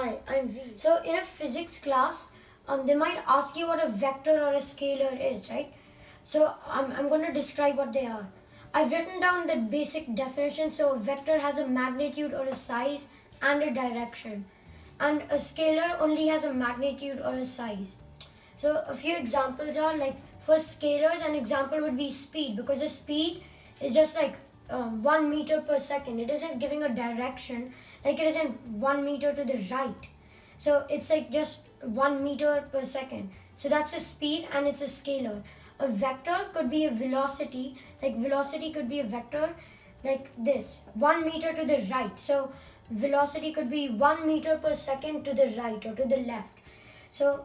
Hi, I'm V. So in a physics class, they might ask you what a vector or a scalar is, right? So I'm going to describe what they are. I've written down the basic definition. So a vector has a magnitude or a size and a direction. And a scalar only has a magnitude or a size. So a few examples are like for scalars, an example would be speed, because the speed is just like 1 meter per second. It isn't giving a direction, like it isn't 1 meter to the right. So it's like just 1 meter per second. So that's a speed and it's a scalar. A vector could be a velocity, like velocity could be a vector like this, 1 meter to the right. So velocity could be 1 meter per second to the right or to the left. So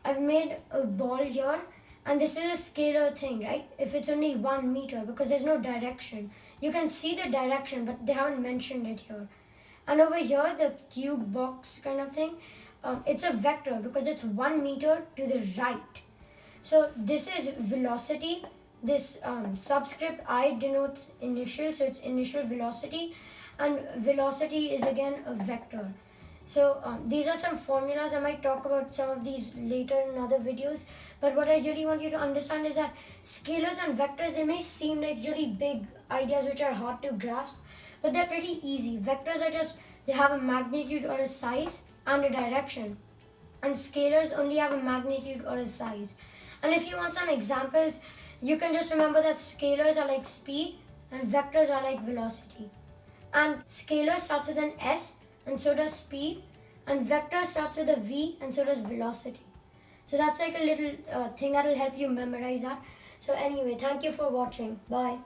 I've made a ball here, and this is a scalar thing, right? If it's only 1 meter, because there's no direction. You can see the direction, but they haven't mentioned it here. And over here, the cube box kind of thing, it's a vector because it's 1 meter to the right. So this is velocity. This subscript I denotes initial, so it's initial velocity, and velocity is again a vector. So these are some formulas. I might talk about some of these later in other videos. But what I really want you to understand is that scalars and vectors, they may seem like really big ideas which are hard to grasp, but they're pretty easy. Vectors are just, they have a magnitude or a size and a direction. And scalars only have a magnitude or a size. And if you want some examples, you can just remember that scalars are like speed and vectors are like velocity. And scalar starts with an S, and so does speed, and vector starts with a V, and so does velocity. So that's like a little thing that will help you memorize that. So anyway, thank you for watching. Bye.